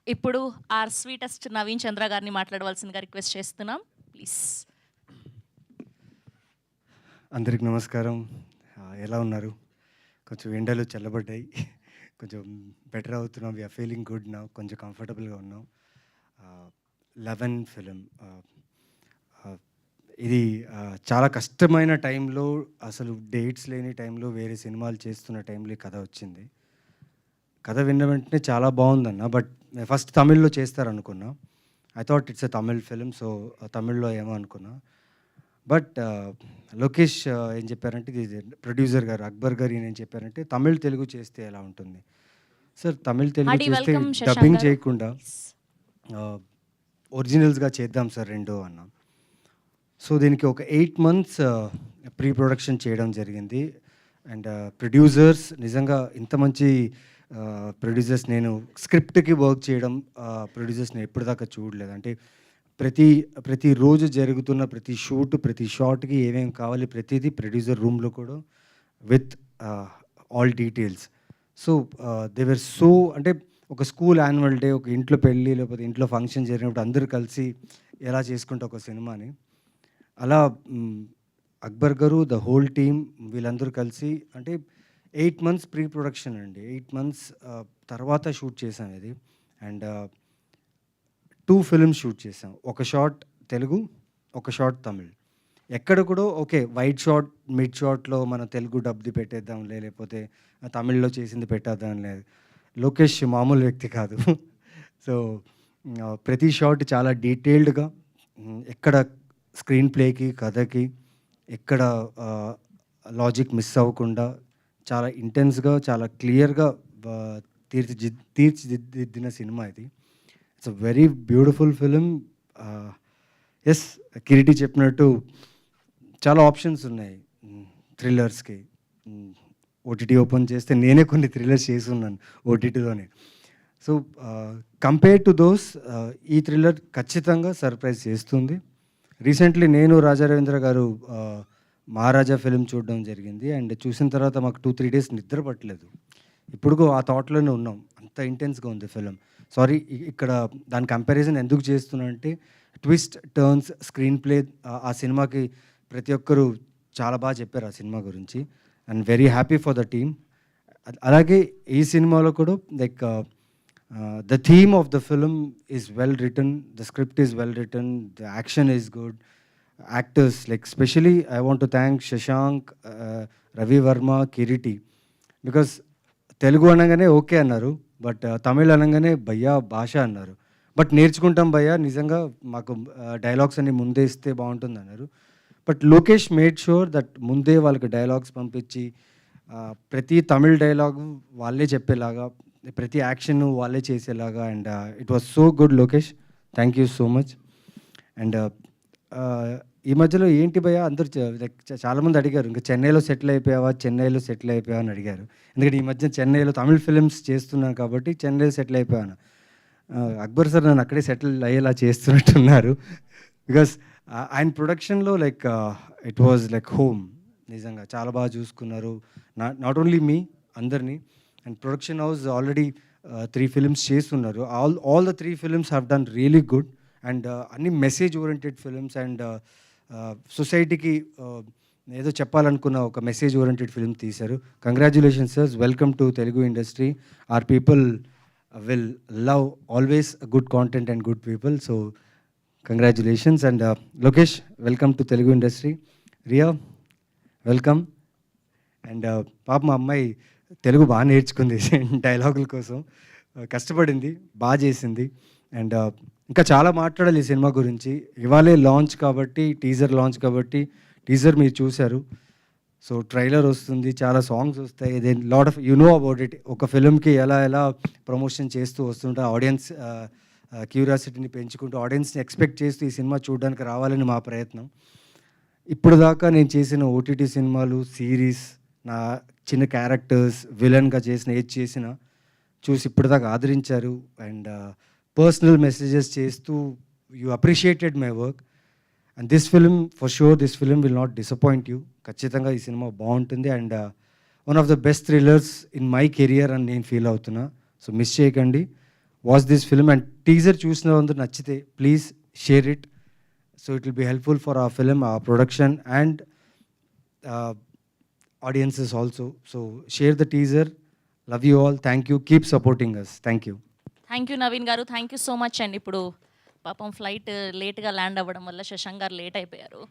ఇప్పుడు are sweetest Naveen చంద్ర గారిని మాట్లాడవలసిందిగా రిక్వెస్ట్ చేస్తున్నాం. ప్లీజ్. అందరికి నమస్కారం. ఎలా ఉన్నారు? కొంచెం ఎండలు చల్లబడ్డాయి. కొంచెం బెటర్ అవుతున్నాం. We are feeling good now. కొంచెం కంఫర్టబుల్గా ఉన్నాం. 11 ఫిలిం ఇది చాలా కష్టమైన టైంలో, అసలు డేట్స్ లేని టైంలో, వేరే సినిమాలు చేస్తున్న టైంలో ఈ కథ వచ్చింది. కథ విన్న వెంటనే చాలా బాగుందన్న. బట్ ఫస్ట్ తమిళ్లో చేస్తారనుకున్నా. I thought it's a Tamil film. So తమిళ్లో ఏమో అనుకున్నా. బట్ లోకేష్ ఏం చెప్పారంటే, ఇది ప్రొడ్యూసర్ గారు అక్బర్ గారు ఏం చెప్పారంటే, తమిళ్ తెలుగు చేస్తే ఎలా ఉంటుంది సార్? తమిళ్ తెలుగు హార్డీ చేస్తే వెల్కమ్ శశాంక్ డబ్బింగ్ గారు. చేయకుండా ఒరిజినల్స్గా చేద్దాం సార్ రెండు అన్నాం. సో దీనికి ఒక 8 months ప్రీ ప్రొడక్షన్ చేయడం జరిగింది. అండ్ ప్రొడ్యూసర్స్ నిజంగా ఇంత మంచి ప్రొడ్యూసర్స్, నేను స్క్రిప్ట్కి వర్క్ చేయడం ప్రొడ్యూసర్స్ నేను ఎప్పటిదాకా చూడలేదు. అంటే ప్రతిరోజు జరుగుతున్న ప్రతి షూట్, ప్రతి షాట్కి ఏమేమి కావాలి ప్రతిదీ ప్రొడ్యూసర్ రూమ్లో కూడా with all details. So they were so, అంటే ఒక స్కూల్ యాన్యువల్ డే, ఒక ఇంట్లో పెళ్ళి, లేకపోతే ఇంట్లో ఫంక్షన్ జరిగినప్పుడు అందరూ కలిసి ఎలా చేసుకుంటే ఒక సినిమాని, అలా అక్బర్ గారు, ద హోల్ టీమ్, వీళ్ళందరూ కలిసి, అంటే 8 months ప్రీ ప్రొడక్షన్ అండి. 8 months తర్వాత షూట్ చేసాం ఇది. అండ్ 2 ఫిల్మ్స్ షూట్ చేసాం. ఒక షాట్ తెలుగు, ఒక షాట్ తమిళ్. ఎక్కడ కూడా ఓకే వైట్ షాట్, మిడ్ షాట్లో మన తెలుగు డబ్ది పెట్టేద్దాంలే, లేకపోతే తమిళ్లో చేసింది పెట్టేద్దాం లేదు. లోకేష్ మామూలు వ్యక్తి కాదు. సో ప్రతి షాట్ చాలా డీటెయిల్డ్గా, ఎక్కడ స్క్రీన్ ప్లేకి, కథకి ఎక్కడ లాజిక్ మిస్ అవ్వకుండా చాలా ఇంటెన్స్గా, చాలా క్లియర్గా తీర్చిదిద్దిన సినిమా ఇది. It's a very beautiful film. Yes, Kireeti చెప్పినట్టు చాలా ఆప్షన్స్ ఉన్నాయి థ్రిల్లర్స్కి. ఓటీటీ ఓపెన్ చేస్తే నేనే కొన్ని థ్రిల్లర్స్ చేసి ఉన్నాను ఓటీటీలోనే. సో కంపేర్ టు దోస్ ఈ థ్రిల్లర్ ఖచ్చితంగా సర్ప్రైజ్ చేస్తుంది. రీసెంట్లీ నేను రాజా రవీంద్ర గారు మహారాజా ఫిలిం చూడడం జరిగింది. అండ్ చూసిన తర్వాత మాకు 2-3 days నిద్ర పట్టలేదు. ఇప్పుడు ఆ థాట్లోనే ఉన్నాం, అంత ఇంటెన్స్గా ఉంది ఫిలిం. సారీ, ఇక్కడ దాని కంపారిజన్ ఎందుకు చేస్తున్నా అంటే, ట్విస్ట్, టర్న్స్, స్క్రీన్ ప్లే, ఆ సినిమాకి ప్రతి ఒక్కరు చాలా బాగా చెప్పారు ఆ సినిమా గురించి. And very happy for the team. అలాగే ఈ సినిమాలో కూడా like the theme of the film is well written, the script is well written, the action is good, actors like specially I want to thank Shashank, Ravi Varma, Kireeti. Because Telugu అనగానే okay అన్నారు, but Tamil అనగానే భయ్యా భాష అన్నారు. బట్ నేర్చుకుంటాం భయ్యా, నిజంగా మాకు డైలాగ్స్ అన్ని ముందే ఇస్తే బాగుంటుంది అన్నారు. But Lokesh made sure that ముందే వాళ్ళకి డైలాగ్స్ పంపించి ప్రతి తమిళ్ డైలాగు వాళ్ళే చెప్పేలాగా, ప్రతి యాక్షన్ వాళ్ళే చేసేలాగా. And it was so good Lokesh, thank you so much. And ఈ మధ్యలో ఏంటి భయ్య అందరూ లైక్ చాలామంది అడిగారు, ఇంకా చెన్నైలో సెటిల్ అయిపోయావా, చెన్నైలో సెటిల్ అయిపోయావా అని అడిగారు. ఎందుకంటే ఈ మధ్య చెన్నైలో తమిళ్ ఫిలిమ్స్ చేస్తున్నాను కాబట్టి చెన్నైలో సెటిల్ అయిపోయాను. అక్బర్ సార్ నన్ను అక్కడే సెటిల్ అయ్యేలా చేస్తున్నట్టున్నారు. బికాస్ ఆయన ప్రొడక్షన్లో like it was like home. నిజంగా చాలా బాగా చూసుకున్నారు, నాట్ ఓన్లీ మీ, అందరినీ. And production house already 3 films చేస్తున్నారు. All the 3 films have done really good. And అన్ని మెసేజ్ ఓరియంటెడ్ ఫిలిమ్స్. అండ్ సొసైటీకి ఏదో చెప్పాలనుకున్న ఒక మెసేజ్ ఓరియంటెడ్ ఫిలిం తీశారు. Congratulations sir, welcome to Telugu industry. Our people will love always good content and good people. So congratulations. And Lokesh, welcome to Telugu industry. Riya, welcome. And పాప మా అమ్మాయి తెలుగు బాగా నేర్చుకుంది డైలాగుల కోసం, కష్టపడింది, బాగా చేసింది. అండ్ ఇంకా చాలా మాట్లాడాలి ఈ సినిమా గురించి. ఇవాళే లాంచ్ కాబట్టి, టీజర్ లాంచ్ కాబట్టి, టీజర్ మీరు చూశారు. సో ట్రైలర్ వస్తుంది, చాలా సాంగ్స్ వస్తాయి. Then lot of you know about it. ఒక ఫిల్మ్కి ఎలా ప్రమోషన్ చేస్తూ వస్తుంటే ఆడియన్స్ క్యూరియాసిటీని పెంచుకుంటూ, ఆడియన్స్ని ఎక్స్పెక్ట్ చేస్తూ ఈ సినిమా చూడడానికి రావాలని మా ప్రయత్నం. ఇప్పుడు దాకా నేను చేసిన ఓటీటీ సినిమాలు, సిరీస్, నా చిన్న క్యారెక్టర్స్, విలన్గా చేసిన ఏది చేసినా చూసి ఇప్పటిదాకా ఆదరించారు. అండ్ పర్సనల్ మెసేజెస్ చేస్తూ you appreciated my work. And this film for sure, this film will not disappoint you. ఖచ్చితంగా ఈ సినిమా బాగుంటుంది. And one of the best thrillers in my career అని నేను ఫీల్ అవుతున్నా. సో మిస్ చేయకండి. Watch this film and teaser చూసిన వాళ్ళు నచ్చితే please share it. So it will be helpful for our film, our production and audiences also. So share the teaser. Love you all. Thank you. Keep supporting us. Thank you. Thank you Naveen గారు, thank you so much అండి. ఇప్పుడు పాపం flight లేట్గా land అవ్వడం వల్ల శశాంక్ గారు late అయిపోయారు.